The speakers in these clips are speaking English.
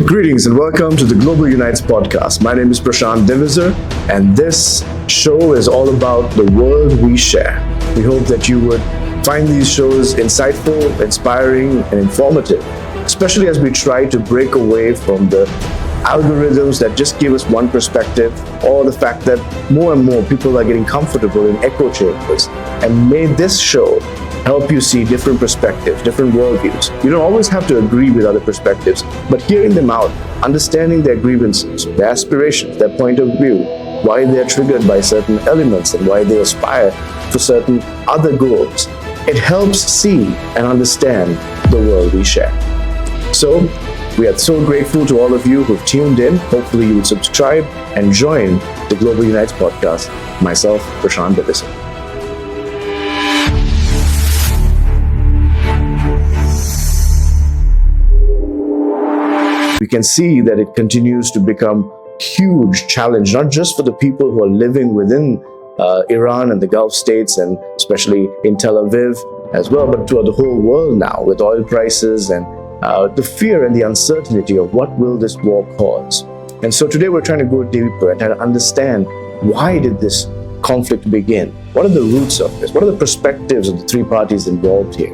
Greetings and welcome to the Global Unites podcast. My name is Prashant Deviser, and this show is all about the world we share. We hope that you would find these shows insightful, inspiring, and informative, especially as we try to break away from the algorithms that just give us one perspective, or the fact that more and more people are getting comfortable in echo chambers. And may this show help you see different perspectives, different worldviews. You don't always have to agree with other perspectives, but hearing them out, understanding their grievances, their aspirations, their point of view, why they're triggered by certain elements and why they aspire for certain other goals, it helps see and understand the world we share. So, we are so grateful to all of you who've tuned in. Hopefully you would subscribe and join the Global Unites podcast. Myself, Prashant Deviser. We can see that it continues to become a huge challenge, not just for the people who are living within Iran and the Gulf states, and especially in Tel Aviv as well, but to the whole world now with oil prices and the fear and the uncertainty of what will this war cause. And so today we're trying to go deeper and try to understand, why did this conflict begin? What are the roots of this? What are the perspectives of the three parties involved here?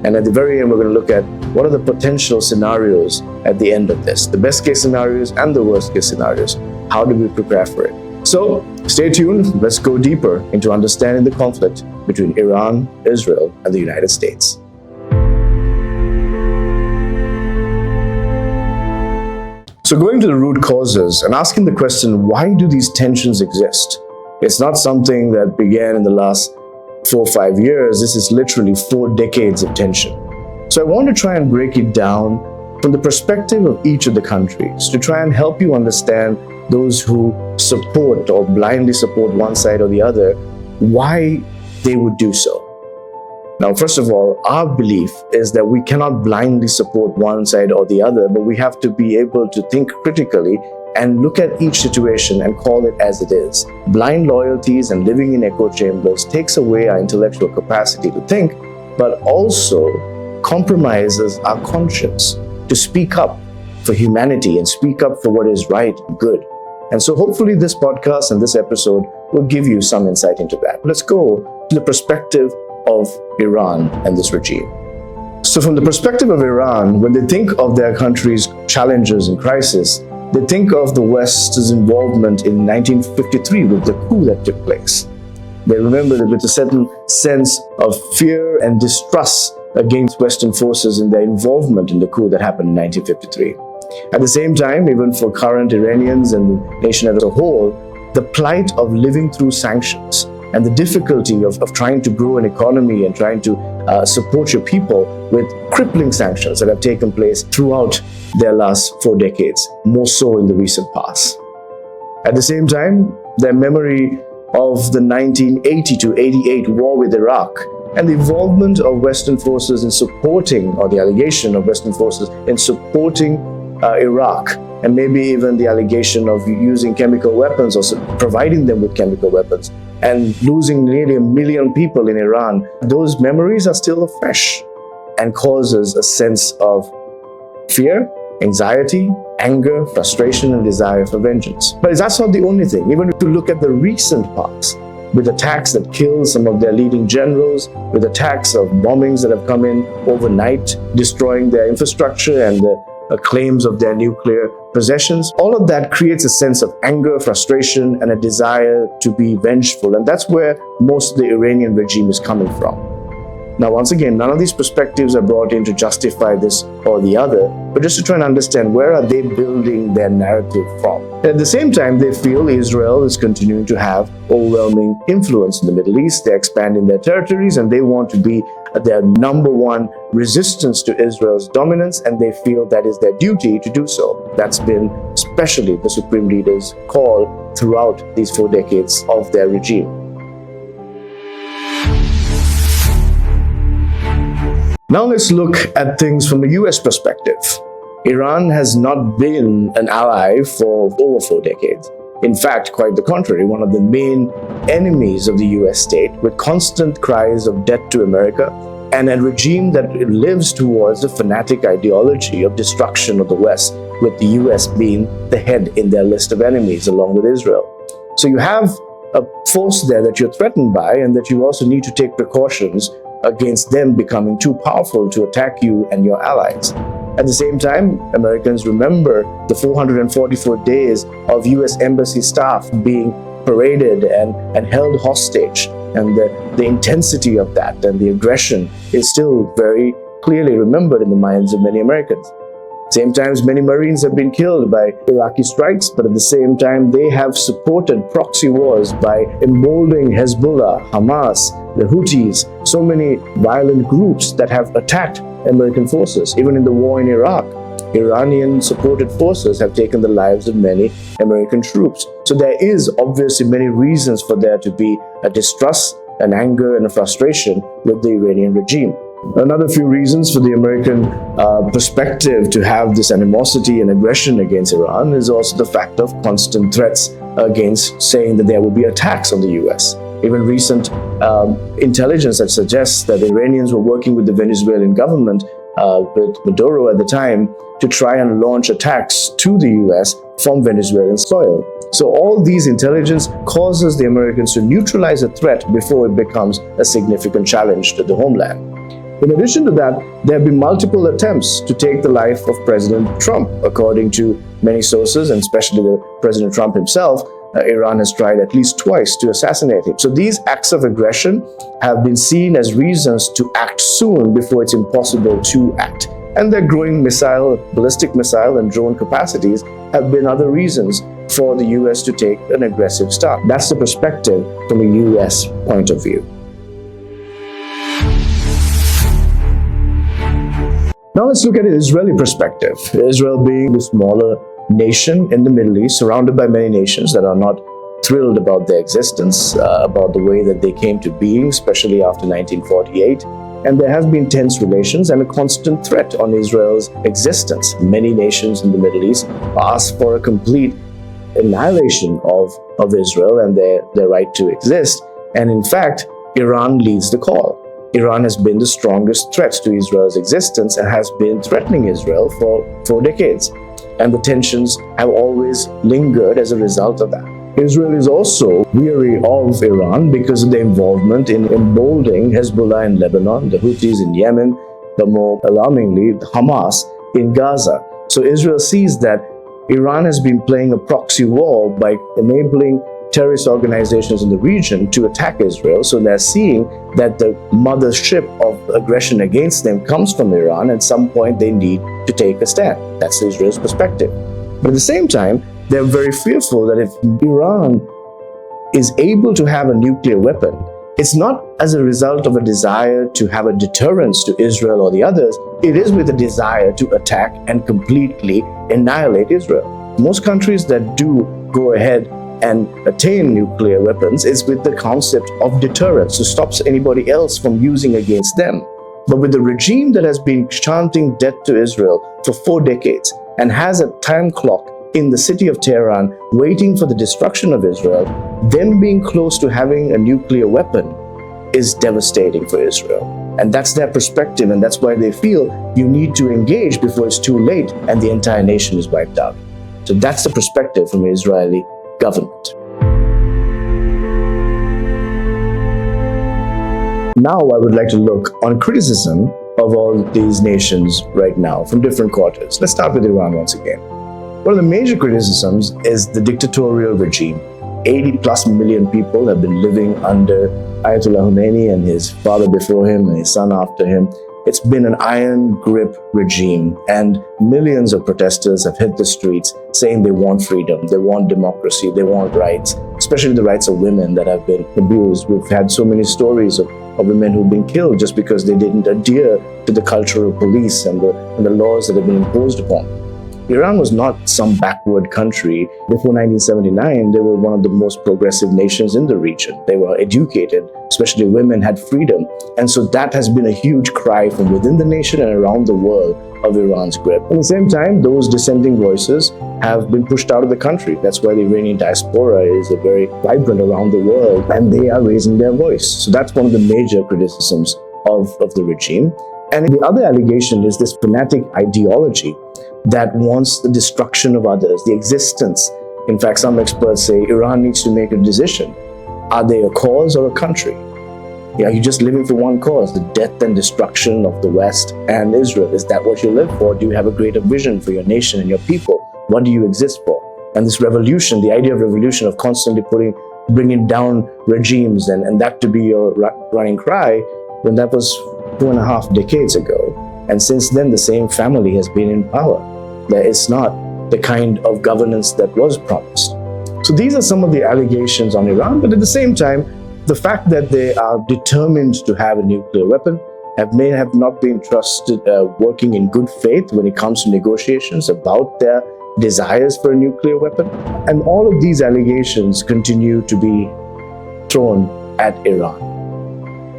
And at the very end, we're going to look at what are the potential scenarios at the end of this, the best case scenarios and the worst case scenarios. How do we prepare for it? So stay tuned. Let's go deeper into understanding the conflict between Iran, Israel, and the United States. So going to the root causes and asking the question, why do these tensions exist? It's not something that began in the last 4 or 5 years. This is literally 4 decades of tension. So I want to try and break it down from the perspective of each of the countries to try and help you understand those who support or blindly support one side or the other, why they would do so. Now, first of all, our belief is that we cannot blindly support one side or the other, but we have to be able to think critically and look at each situation and call it as it is. Blind loyalties and living in echo chambers takes away our intellectual capacity to think, but also compromises our conscience to speak up for humanity and speak up for what is right and good. And so hopefully this podcast and this episode will give you some insight into that. Let's go to the perspective of Iran and this regime. So from the perspective of Iran, when they think of their country's challenges and crisis, they think of the West's involvement in 1953 with the coup that took place. They remember that with a certain sense of fear and distrust against Western forces in their involvement in the coup that happened in 1953. At the same time, even for current Iranians and the nation as a whole, the plight of living through sanctions and the difficulty of trying to grow an economy and trying to support your people with crippling sanctions that have taken place throughout their last 4 decades, more so in the recent past. At the same time, their memory of the 1980 to 88 war with Iraq and the involvement of Western forces in supporting, or the allegation of Western forces in supporting Iraq, and maybe even the allegation of using chemical weapons or providing them with chemical weapons and losing nearly 1 million people in Iran, those memories are still fresh and causes a sense of fear, anxiety, anger, frustration, and desire for vengeance. But that's not the only thing. Even if you look at the recent past, with attacks that killed some of their leading generals, with attacks of bombings that have come in overnight, destroying their infrastructure and the claims of their nuclear possessions, all of that creates a sense of anger, frustration, and a desire to be vengeful. And that's where most of the Iranian regime is coming from. Now, once again, none of these perspectives are brought in to justify this or the other, but just to try and understand, where are they building their narrative from? And at the same time, they feel Israel is continuing to have overwhelming influence in the Middle East. They're expanding their territories and they want to be their number one resistance to Israel's dominance, and they feel that is their duty to do so. That's been especially the Supreme Leader's call throughout these 4 decades of their regime. Now let's look at things from a US perspective. Iran has not been an ally for over 4 decades. In fact, quite the contrary, one of the main enemies of the US state, with constant cries of debt to America and a regime that lives towards a fanatic ideology of destruction of the West, with the US being the head in their list of enemies along with Israel. So you have a force there that you're threatened by, and that you also need to take precautions against them becoming too powerful to attack you and your allies. At the same time, Americans remember the 444 days of US embassy staff being paraded and held hostage, and the intensity of that and the aggression is still very clearly remembered in the minds of many Americans. Same times, many Marines have been killed by Iraqi strikes, but at the same time, they have supported proxy wars by emboldening Hezbollah, Hamas, the Houthis, so many violent groups that have attacked American forces. Even in the war in Iraq, Iranian-supported forces have taken the lives of many American troops. So there is obviously many reasons for there to be a distrust, an anger, and a frustration with the Iranian regime. Another few reasons for the American perspective to have this animosity and aggression against Iran is also the fact of constant threats against saying that there will be attacks on the US. Even recent intelligence that suggests that the Iranians were working with the Venezuelan government, with Maduro at the time, to try and launch attacks to the US from Venezuelan soil. So all these intelligence causes the Americans to neutralize a threat before it becomes a significant challenge to the homeland. In addition to that, there have been multiple attempts to take the life of President Trump. According to many sources, and especially President Trump himself, Iran has tried at least twice to assassinate him. So these acts of aggression have been seen as reasons to act soon before it's impossible to act. And their growing ballistic missile and drone capacities have been other reasons for the US to take an aggressive start. That's the perspective from a US point of view. Now let's look at an Israeli perspective. Israel being the smaller nation in the Middle East, surrounded by many nations that are not thrilled about their existence, about the way that they came to being, especially after 1948. And there has been tense relations and a constant threat on Israel's existence. Many nations in the Middle East ask for a complete annihilation of Israel and their right to exist. And in fact, Iran leads the call. Iran has been the strongest threat to Israel's existence and has been threatening Israel for 4 decades. And the tensions have always lingered as a result of that. Israel is also weary of Iran because of their involvement in emboldening Hezbollah in Lebanon, the Houthis in Yemen, but more alarmingly, Hamas in Gaza. So Israel sees that Iran has been playing a proxy war by enabling terrorist organizations in the region to attack Israel. So they're seeing that the mothership of aggression against them comes from Iran. At some point, they need to take a stand. That's Israel's perspective. But at the same time, they're very fearful that if Iran is able to have a nuclear weapon, it's not as a result of a desire to have a deterrence to Israel or the others. It is with a desire to attack and completely annihilate Israel. Most countries that do go ahead and attain nuclear weapons is with the concept of deterrence, to stop anybody else from using against them. But with the regime that has been chanting death to Israel for 4 decades and has a time clock in the city of Tehran waiting for the destruction of Israel, them being close to having a nuclear weapon is devastating for Israel. And that's their perspective, and that's why they feel you need to engage before it's too late and the entire nation is wiped out. So that's the perspective from the Israeli government. Now I would like to look on criticism of all these nations right now from different quarters. Let's start with Iran once again. One of the major criticisms is the dictatorial regime. 80 plus million people have been living under Ayatollah Khomeini and his father before him and his son after him. It's been an iron grip regime, and millions of protesters have hit the streets saying they want freedom, they want democracy, they want rights, especially the rights of women that have been abused. We've had so many stories of women who've been killed just because they didn't adhere to the cultural police and the laws that have been imposed upon. Iran was not some backward country. Before 1979, they were one of the most progressive nations in the region. They were educated, especially women had freedom. And so that has been a huge cry from within the nation and around the world of Iran's grip. At the same time, those dissenting voices have been pushed out of the country. That's why the Iranian diaspora is very vibrant around the world, and they are raising their voice. So that's one of the major criticisms of the regime. And the other allegation is this fanatic ideology that wants the destruction of others, the existence. In fact, some experts say Iran needs to make a decision. Are they a cause or a country? Are you just living for one cause, the death and destruction of the West and Israel? Is that what you live for? Do you have a greater vision for your nation and your people? What do you exist for? And this revolution, the idea of revolution, of constantly bringing down regimes and that to be your running cry, when that was 2.5 decades ago. And since then, the same family has been in power. That it's not the kind of governance that was promised. So these are some of the allegations on Iran, but at the same time, the fact that they are determined to have a nuclear weapon may have not been trusted working in good faith when it comes to negotiations about their desires for a nuclear weapon. And all of these allegations continue to be thrown at Iran.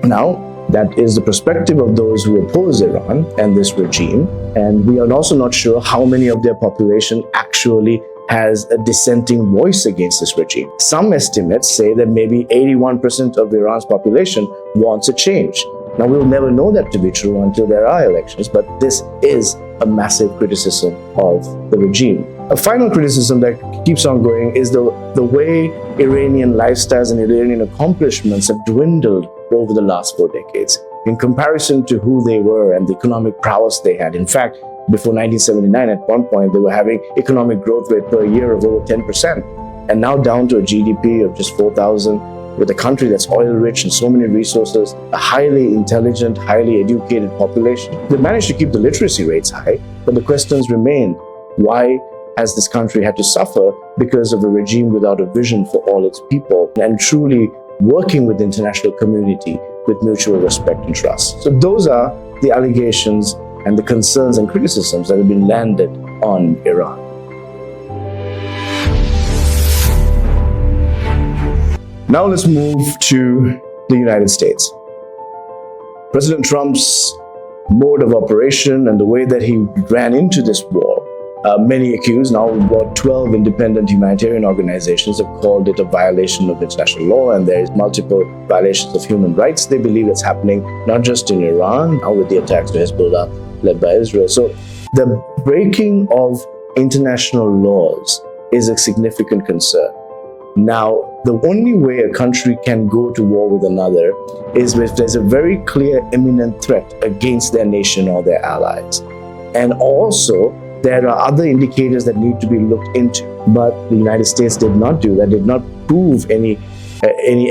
Now, that is the perspective of those who oppose Iran and this regime. And we are also not sure how many of their population actually has a dissenting voice against this regime. Some estimates say that maybe 81% of Iran's population wants a change. Now, we'll never know that to be true until there are elections, but this is a massive criticism of the regime. A final criticism that keeps on going is the way Iranian lifestyles and Iranian accomplishments have dwindled over the last 4 decades in comparison to who they were and the economic prowess they had. In fact, before 1979, at one point, they were having economic growth rate per year of over 10%, and now down to a GDP of just 4,000, with a country that's oil-rich and so many resources, a highly intelligent, highly educated population. They managed to keep the literacy rates high, but the questions remain. Why has this country had to suffer because of a regime without a vision for all its people and truly working with the international community with mutual respect and trust? So those are the allegations and the concerns and criticisms that have been landed on Iran. Now let's move to the United States. President Trump's mode of operation and the way that he ran into this war, many accuse, now about 12 independent humanitarian organizations have called it a violation of international law, and there is multiple violations of human rights. They believe it's happening not just in Iran, now with the attacks to Hezbollah led by Israel. So the breaking of international laws is a significant concern. Now, the only way a country can go to war with another is if there's a very clear imminent threat against their nation or their allies. And also, there are other indicators that need to be looked into. But the United States did not do that, did not prove any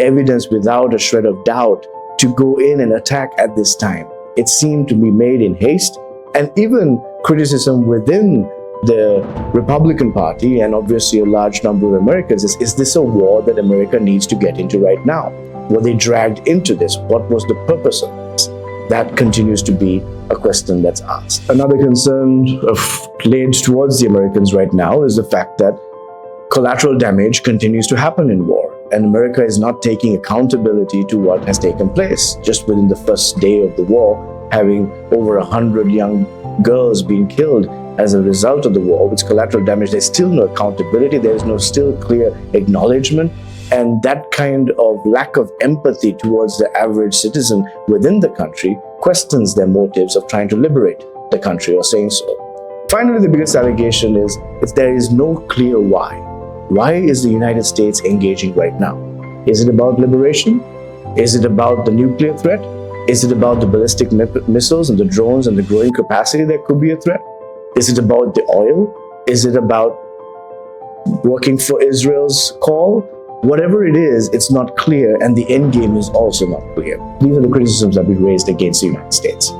evidence without a shred of doubt to go in and attack at this time. It seemed to be made in haste, and even criticism within the Republican Party and obviously a large number of Americans is this a war that America needs to get into right now? Were they dragged into this? What was the purpose of this? That continues to be a question that's asked. Another concern laid towards the Americans right now is the fact that collateral damage continues to happen in war, and America is not taking accountability to what has taken place. Just within the first day of the war, having over 100 young girls being killed as a result of the war, which collateral damage, there's still no accountability, there is no still clear acknowledgement, and that kind of lack of empathy towards the average citizen within the country questions their motives of trying to liberate the country or saying so. Finally, the biggest allegation is there is no clear why. Why is the United States engaging right now? Is it about liberation? Is it about the nuclear threat? Is it about the ballistic missiles and the drones and the growing capacity that could be a threat? Is it about the oil? Is it about working for Israel's call? Whatever it is, it's not clear, and the end game is also not clear. These are the criticisms that have been raised against the United States.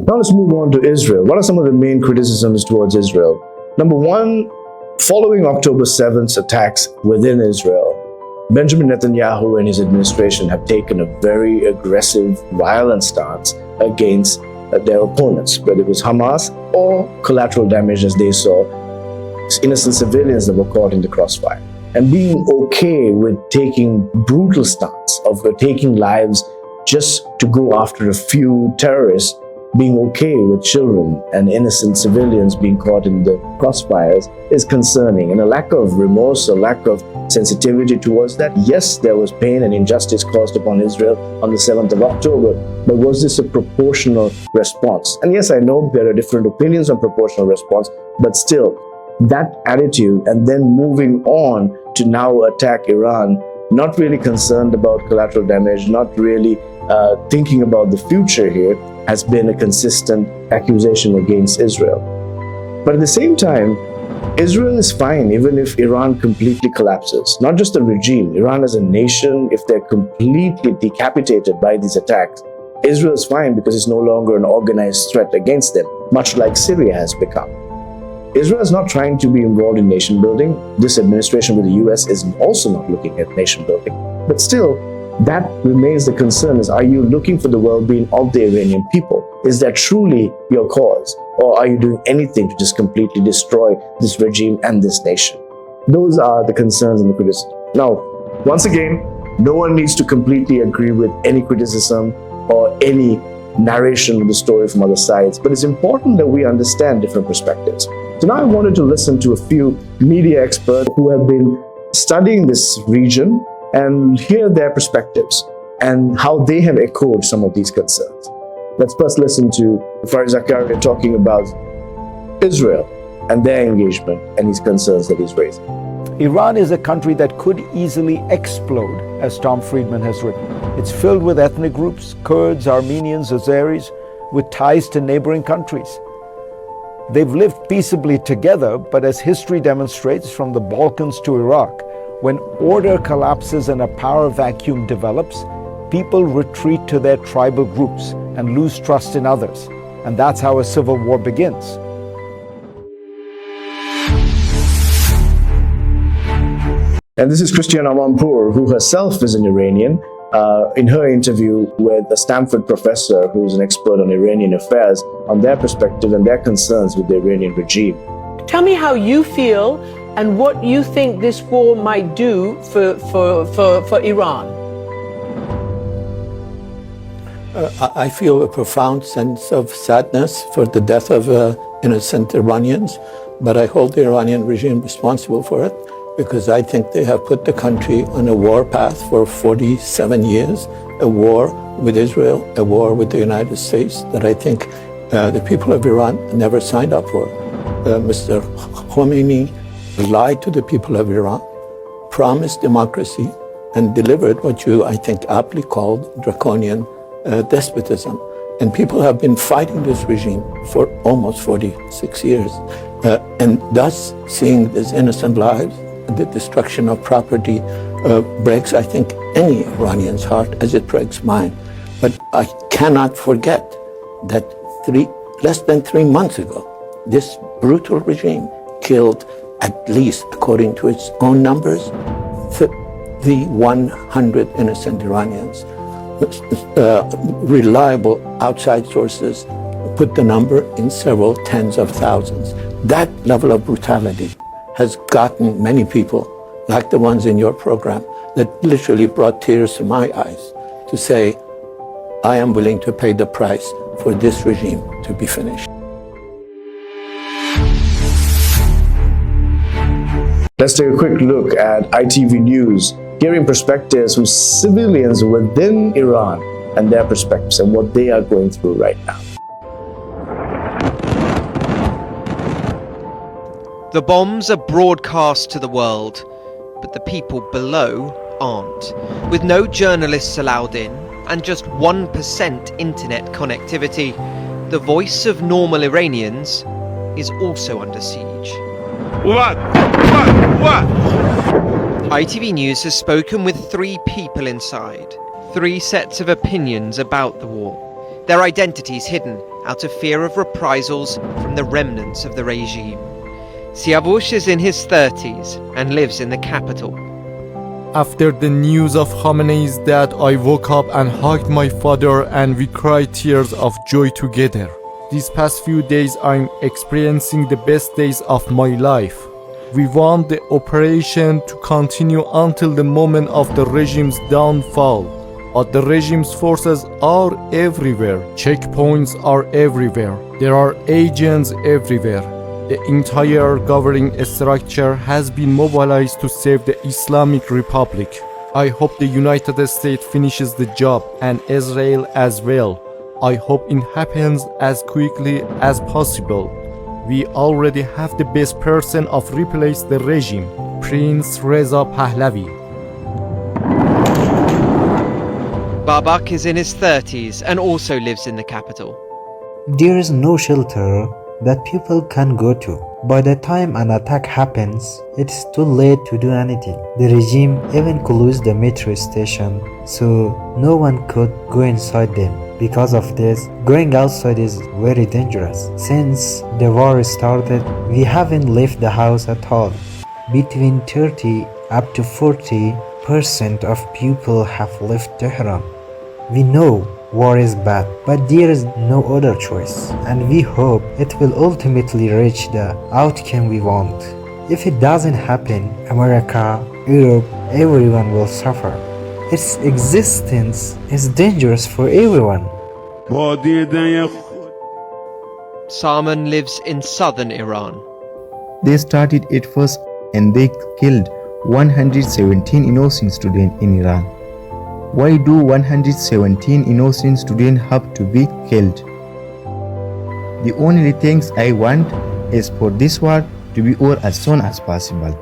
Now let's move on to Israel. What are some of the main criticisms towards Israel? Number one, following October 7th's attacks within Israel, Benjamin Netanyahu and his administration have taken a very aggressive, violent stance against their opponents, whether it was Hamas or collateral damage as they saw innocent civilians that were caught in the crossfire. And being okay with taking brutal stance of taking lives just to go after a few terrorists being okay with children and innocent civilians being caught in the crossfires is concerning. And a lack of remorse, a lack of sensitivity towards that. Yes, there was pain and injustice caused upon Israel on the 7th of October, but was this a proportional response? And yes, I know there are different opinions on proportional response, but still, that attitude and then moving on to now attack Iran, not really concerned about collateral damage, not really thinking about the future here, has been a consistent accusation against Israel. But at the same time, Israel is fine even if Iran completely collapses. Not just the regime, Iran as a nation, if they're completely decapitated by these attacks, Israel is fine because it's no longer an organized threat against them, much like Syria has become. Israel is not trying to be involved in nation building. This administration with the US is also not looking at nation building. But still, that remains the concern is, are you looking for the well-being of the Iranian people? Is that truly your cause? Or are you doing anything to just completely destroy this regime and this nation? Those are the concerns and the criticism. Now, once again, no one needs to completely agree with any criticism or any narration of the story from other sides, but it's important that we understand different perspectives. So now I wanted to listen to a few media experts who have been studying this region and hear their perspectives and how they have echoed some of these concerns. Let's first listen to Farid Zakaria talking about Israel and their engagement and his concerns that he's raising. Iran is a country that could easily explode, as Tom Friedman has written. It's filled with ethnic groups, Kurds, Armenians, Azeris, with ties to neighboring countries. They've lived peaceably together, but as history demonstrates from the Balkans to Iraq, when order collapses and a power vacuum develops, people retreat to their tribal groups and lose trust in others. And that's how a civil war begins. And this is Christiana Amanpour, who herself is an Iranian, in her interview with a Stanford professor who's an expert on Iranian affairs, on their perspective and their concerns with the Iranian regime. Tell me how you feel and what you think this war might do for Iran. I feel a profound sense of sadness for the death of innocent Iranians, but I hold the Iranian regime responsible for it, because I think they have put the country on a war path for 47 years, a war with Israel, a war with the United States that I think the people of Iran never signed up for. Mr. Khomeini lied to the people of Iran, promised democracy, and delivered what you, I think, aptly called draconian despotism. And people have been fighting this regime for almost 46 years. And thus, seeing these innocent lives, the destruction of property breaks, I think, any Iranian's heart as it breaks mine. But I cannot forget that less than 3 months ago, this brutal regime killed at least, according to its own numbers, 100 innocent Iranians. Reliable outside sources put the number in several tens of thousands. That level of brutality has gotten many people, like the ones in your program, that literally brought tears to my eyes to say, I am willing to pay the price for this regime to be finished. Let's take a quick look at ITV News, hearing perspectives from civilians within Iran and their perspectives and what they are going through right now. The bombs are broadcast to the world, but the people below aren't. With no journalists allowed in and just 1% internet connectivity, the voice of normal Iranians is also under siege. What? ITV News has spoken with 3 people inside, 3 sets of opinions about the war. Their identities hidden out of fear of reprisals from the remnants of the regime. Siavush is in his 30s and lives in the capital. After the news of Khamenei's death, I woke up and hugged my father and we cried tears of joy together. These past few days I'm experiencing the best days of my life. We want the operation to continue until the moment of the regime's downfall. But the regime's forces are everywhere. Checkpoints are everywhere. There are agents everywhere. The entire governing structure has been mobilized to save the Islamic Republic. I hope the United States finishes the job and Israel as well. I hope it happens as quickly as possible. We already have the best person to replace the regime, Prince Reza Pahlavi. Babak is in his 30s and also lives in the capital. There is no shelter that people can go to. By the time an attack happens, it's too late to do anything. The regime even closed the metro station, so no one could go inside them. Because of this, going outside is very dangerous. Since the war started, we haven't left the house at all. Between 30 up to 40% of people have left Tehran. We know war is bad, but there is no other choice, and we hope it will ultimately reach the outcome we want. If it doesn't happen, America, Europe, everyone will suffer. Its existence is dangerous for everyone. Salman lives in southern Iran. They started it first and they killed 117 innocent students in Iran. Why do 117 innocent students have to be killed? The only things I want is for this war to be over as soon as possible,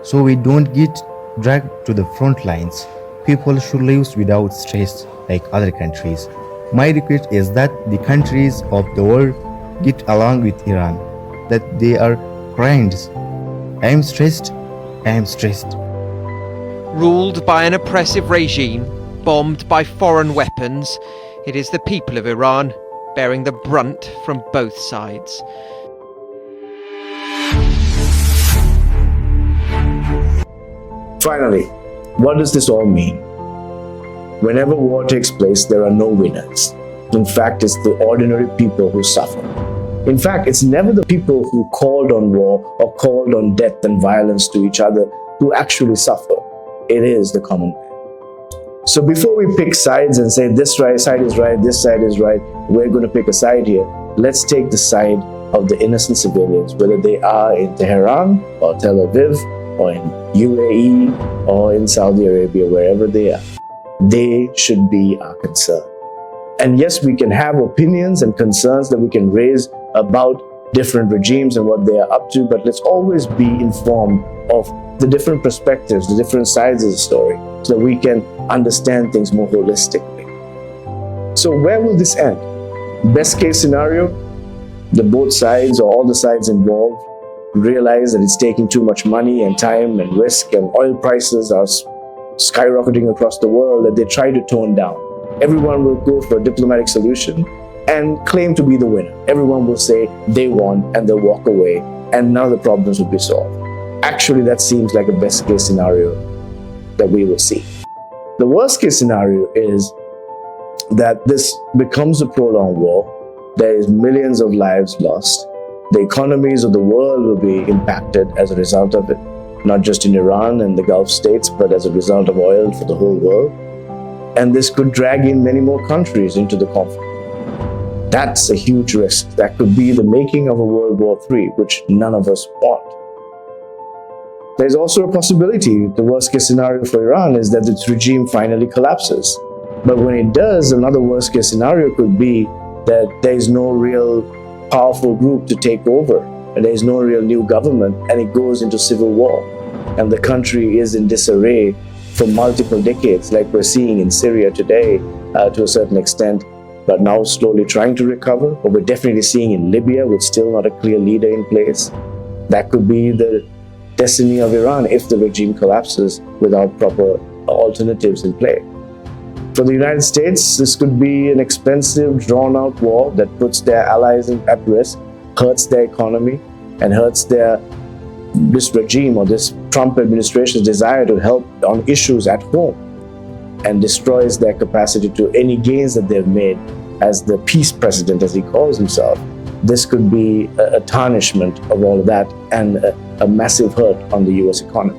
so we don't get dragged to the front lines. People should live without stress like other countries. My request is that the countries of the world get along with Iran, that they are friends. I am stressed. Ruled by an oppressive regime, bombed by foreign weapons, it is the people of Iran bearing the brunt from both sides. Finally, what does this all mean? Whenever war takes place, there are no winners. In fact, it's the ordinary people who suffer. In fact, it's never the people who called on war or called on death and violence to each other who actually suffer. It is the common man. So before we pick sides and say this side is right, this side is right, we're going to pick a side here, let's take the side of the innocent civilians, whether they are in Tehran or Tel Aviv or in UAE or in Saudi Arabia, wherever they are. They should be our concern. And yes, we can have opinions and concerns that we can raise about different regimes and what they are up to, but let's always be informed of the different perspectives, the different sides of the story, so that we can understand things more holistically. So where will this end? Best case scenario, the both sides or all the sides involved realize that it's taking too much money and time and risk, and oil prices are skyrocketing across the world, that they try to tone down. Everyone will go for a diplomatic solution and claim to be the winner. Everyone will say they won and they'll walk away and none of the problems will be solved. Actually, that seems like a best case scenario that we will see. The worst case scenario is that this becomes a prolonged war. There is millions of lives lost. The economies of the world will be impacted as a result of it, not just in Iran and the Gulf states, but as a result of oil for the whole world. And this could drag in many more countries into the conflict. That's a huge risk. That could be the making of a World War III, which none of us want. There's also a possibility, the worst case scenario for Iran is that its regime finally collapses. But when it does, another worst case scenario could be that there is no real powerful group to take over, and there is no real new government, and it goes into civil war. And the country is in disarray for multiple decades, like we're seeing in Syria today to a certain extent, but now slowly trying to recover. But we're definitely seeing in Libya with still not a clear leader in place. That could be the destiny of Iran if the regime collapses without proper alternatives in play. For the United States, this could be an expensive, drawn-out war that puts their allies at risk, hurts their economy, and hurts this regime or this Trump administration's desire to help on issues at home, and destroys their capacity to any gains that they've made as the peace president, as he calls himself. This could be a tarnishment of all of that and a massive hurt on the US economy.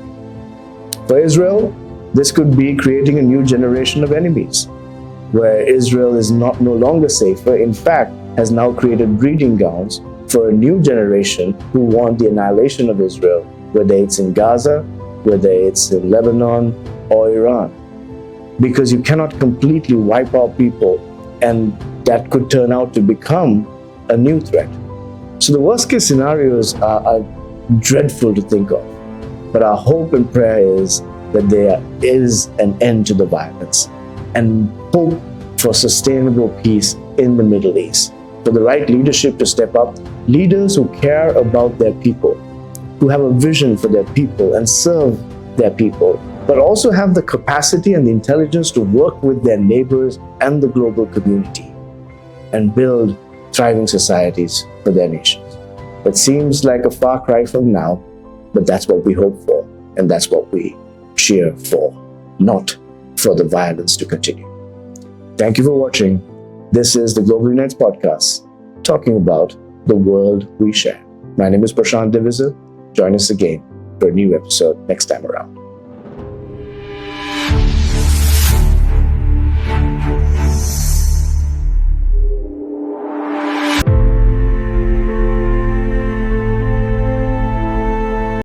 For Israel, This could be creating a new generation of enemies, where Israel is no longer safer, in fact, has now created breeding grounds for a new generation who want the annihilation of Israel, whether it's in Gaza, whether it's in Lebanon or Iran. Because you cannot completely wipe out people, and that could turn out to become a new threat. So the worst case scenarios are dreadful to think of. But our hope and prayer is that there is an end to the violence and hope for sustainable peace in the Middle East. For the right leadership to step up, leaders who care about their people, who have a vision for their people and serve their people, but also have the capacity and the intelligence to work with their neighbors and the global community and build thriving societies for their nations. It seems like a far cry from now, but that's what we hope for, and that's what we cheer for, not for the violence to continue. Thank you for watching. This is the Global Unites podcast, talking about the world we share. My name is Prashant Divizar. Join us again for a new episode next time around.